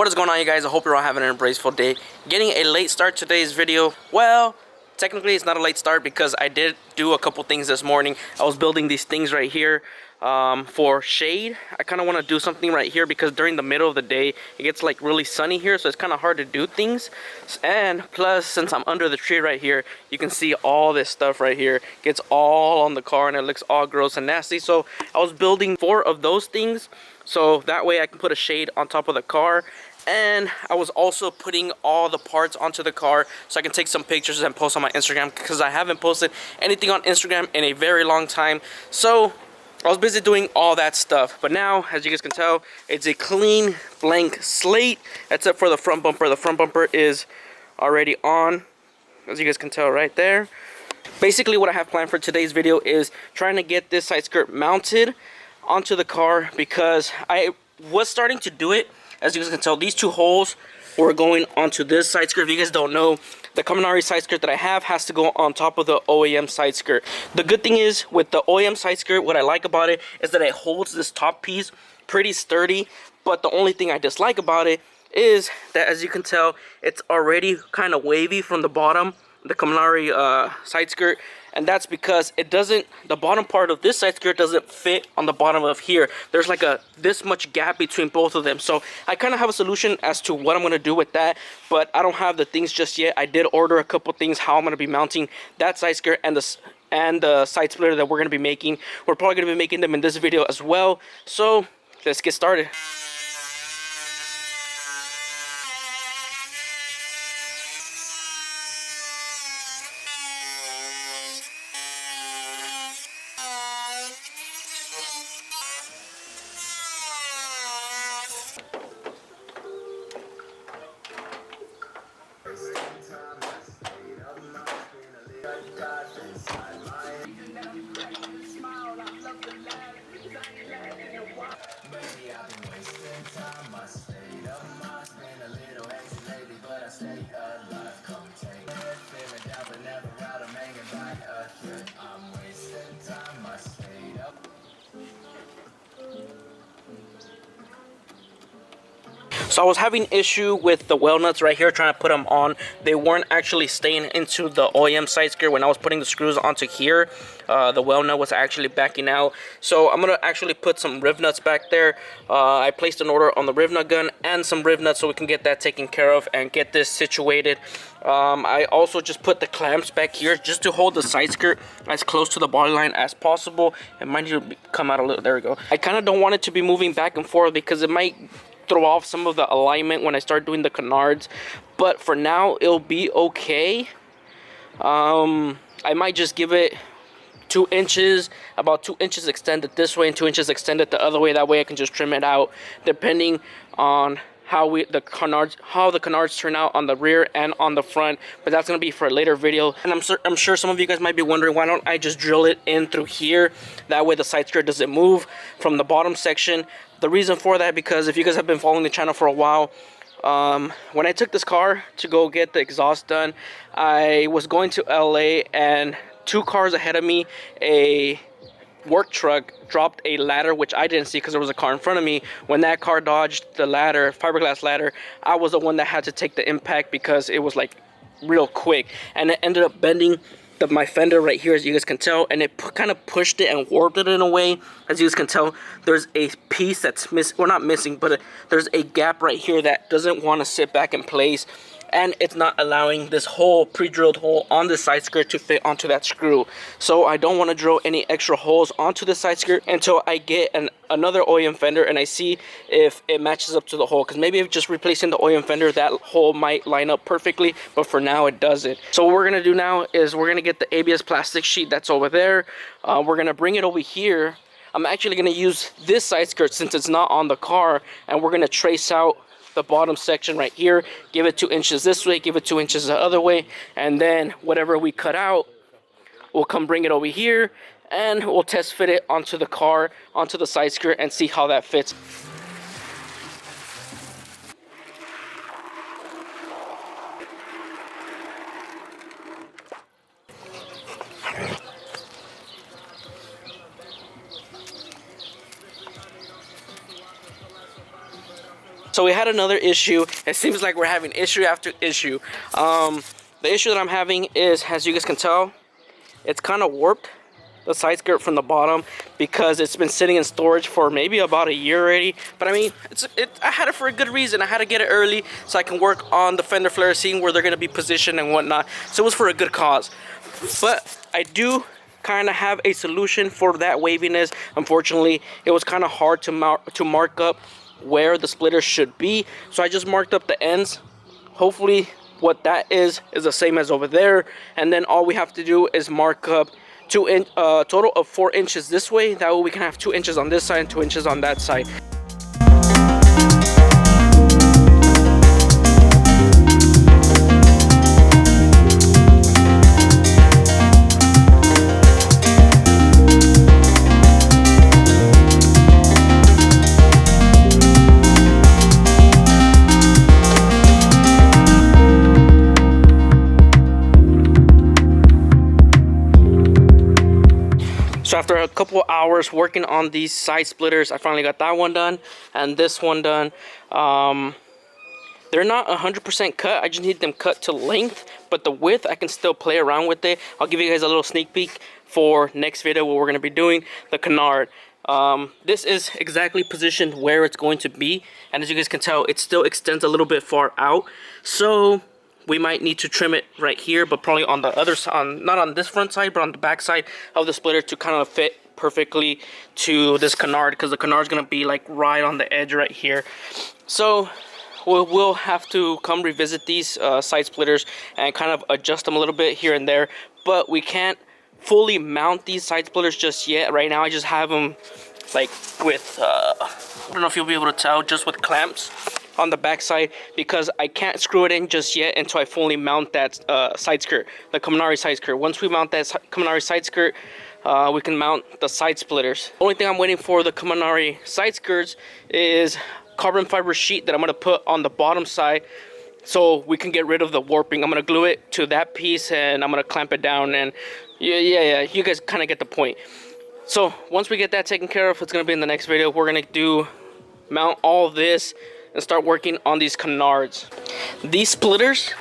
What is going on, you guys? I hope you're all having an embraceful day. Getting a late start to today's video. Well, technically it's not a late start because I did do a couple things this morning. I was building these things right here for shade. I kind of want to do something right here because during the middle of the day it gets like really sunny here, so it's kind of hard to do things. And plus, since I'm under the tree right here, you can see all this stuff right here gets all on the car and it looks all gross and nasty. So I was building 4 of those things so that way I can put a shade on top of the car. And I was also putting all the parts onto the car so I can take some pictures and post on my Instagram, because I haven't posted anything on Instagram in a very long time. So I was busy doing all that stuff. But now, as you guys can tell, it's a clean blank slate except for the front bumper. The front bumper is already on, as you guys can tell right there. Basically what I have planned for today's video is trying to get this side skirt mounted onto the car, because I was starting to do it. As you guys can tell, these 2 holes were going onto this side skirt. If you guys don't know, the Kaminari side skirt that I have has to go on top of the OEM side skirt. The good thing is with the OEM side skirt, what I like about it is that it holds this top piece pretty sturdy. But the only thing I dislike about it is that, as you can tell, it's already kind of wavy from the bottom, the Kaminari side skirt. And that's because it doesn't, the bottom part of this side skirt doesn't fit on the bottom of here. There's like this much gap between both of them. So I kind of have a solution as to what I'm going to do with that, but I don't have the things just yet. I did order a couple things how I'm going to be mounting that side skirt and the side splitter that we're going to be making. We're probably going to be making them in this video as well. So let's get started. So I was having issue with the well nuts right here, trying to put them on. They weren't actually staying into the OEM side skirt. When I was putting the screws onto here, the well nut was actually backing out. So I'm going to actually put some riv nuts back there. I placed an order on the riv nut gun and some riv nuts so we can get that taken care of and get this situated. I also just put the clamps back here just to hold the side skirt as close to the body line as possible. It might need to come out a little. There we go. I kind of don't want it to be moving back and forth because it might throw off some of the alignment when I start doing the canards, but for now it'll be okay. I might just give it 2 inches, about 2 inches extended this way and 2 inches extended the other way. That way I can just trim it out depending on how the canards turn out on the rear and on the front. But that's gonna be for a later video. And I'm sure some of you guys might be wondering, why don't I just drill it in through here? That way the side skirt doesn't move from the bottom section. The reason for that, because if you guys have been following the channel for a while, when I took this car to go get the exhaust done, I was going to LA, and 2 cars ahead of me, a work truck dropped a ladder, which I didn't see because there was a car in front of me. When that car dodged the ladder, fiberglass ladder, I was the one that had to take the impact because it was like real quick, and it ended up bending my fender right here, as you guys can tell, and it kind of pushed it and warped it in a way. As you guys can tell, there's a piece that's missing, well, not missing, but there's a gap right here that doesn't want to sit back in place, and it's not allowing this hole, pre-drilled hole on the side skirt to fit onto that screw. So I don't want to drill any extra holes onto the side skirt until I get another OEM fender and I see if it matches up to the hole, because maybe if just replacing the OEM fender, that hole might line up perfectly, but for now it doesn't. So what we're going to do now is we're going to get the ABS plastic sheet that's over there. We're going to bring it over here. I'm actually going to use this side skirt since it's not on the car, and we're going to trace out the bottom section right here, give it 2 inches this way, give it 2 inches the other way, and then whatever we cut out, we'll come bring it over here and we'll test fit it onto the car, onto the side skirt, and see how that fits. So we had another issue. It seems like we're having issue after issue. The issue that I'm having is, as you guys can tell, it's kind of warped, the side skirt from the bottom, because it's been sitting in storage for maybe about a year already. But I mean, I had it for a good reason. I had to get it early so I can work on the fender flares, seeing where they're going to be positioned and whatnot. So it was for a good cause. But I do kind of have a solution for that waviness. Unfortunately, it was kind of hard to mark up where the splitter should be, so I just marked up the ends. Hopefully what that is the same as over there, and then all we have to do is mark up total of 4 inches this way. That way we can have 2 inches on this side and 2 inches on that side. So after a couple hours working on these side splitters, I finally got that one done and this one done. They're not 100% cut. I just need them cut to length, but the width I can still play around with it. I'll give you guys a little sneak peek for next video what we're going to be doing, the canard. This is exactly positioned where it's going to be, and as you guys can tell, it still extends a little bit far out. So we might need to trim it right here, but probably on the other side, not on this front side, but on the back side of the splitter to kind of fit perfectly to this canard, because the canard is going to be like right on the edge right here. So we'll have to come revisit these side splitters and kind of adjust them a little bit here and there, but we can't fully mount these side splitters just yet. Right now I just have them like with I don't know if you'll be able to tell, just with clamps on the back side, because I can't screw it in just yet until I fully mount that side skirt, the Kaminari side skirt. Once we mount that Kaminari side skirt, we can mount the side splitters. The only thing I'm waiting for the Kaminari side skirts is carbon fiber sheet that I'm going to put on the bottom side so we can get rid of the warping. I'm going to glue it to that piece and I'm going to clamp it down, and yeah, you guys kind of get the point. So once we get that taken care of, it's going to be in the next video. We're going to mount all of this and start working on these canards. These splitters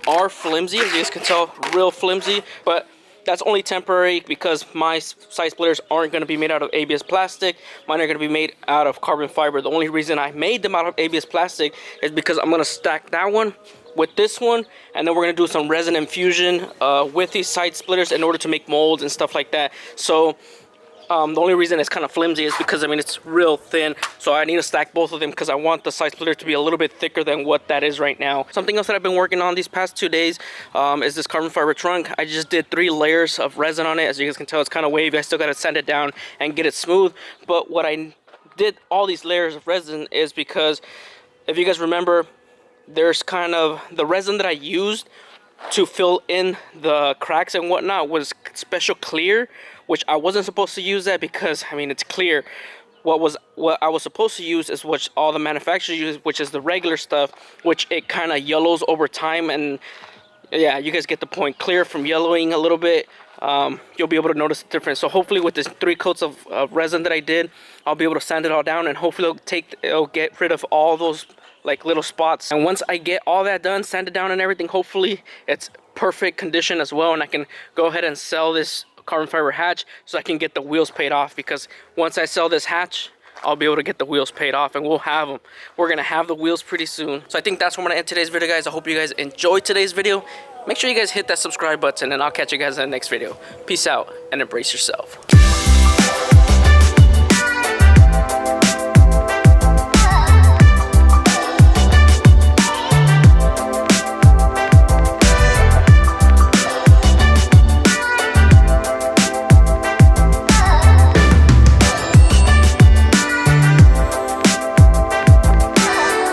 are flimsy, as you guys can tell, real flimsy, but that's only temporary because my side splitters aren't going to be made out of ABS plastic. Mine are going to be made out of carbon fiber. The only reason I made them out of ABS plastic is because I'm going to stack that one with this one, and then we're going to do some resin infusion with these side splitters in order to make molds and stuff like that. So the only reason it's kind of flimsy is because, I mean, it's real thin. So I need to stack both of them because I want the side splitter to be a little bit thicker than what that is right now. Something else that I've been working on these past 2 days is this carbon fiber trunk. I just did 3 layers of resin on it. As you guys can tell, it's kind of wavy. I still got to sand it down and get it smooth. But what I did all these layers of resin is because, if you guys remember, there's kind of the resin that I used to fill in the cracks and whatnot was special clear, which I wasn't supposed to use that because, I mean, it's clear. What I was supposed to use is what all the manufacturers use, which is the regular stuff, which it kind of yellows over time. And yeah, you guys get the point. Clear from yellowing a little bit. You'll be able to notice the difference. So hopefully with this 3 coats of resin that I did, I'll be able to sand it all down, and hopefully it'll get rid of all those like little spots. And once I get all that done, sand it down and everything, hopefully it's perfect condition as well, and I can go ahead and sell this carbon fiber hatch so I can get the wheels paid off. Because once I sell this hatch, I'll be able to get the wheels paid off, and we'll have them. We're gonna have the wheels pretty soon. So I think that's where I'm gonna end today's video, guys. I hope you guys enjoyed today's video. Make sure you guys hit that subscribe button, and I'll catch you guys in the next video. Peace out and embrace yourself.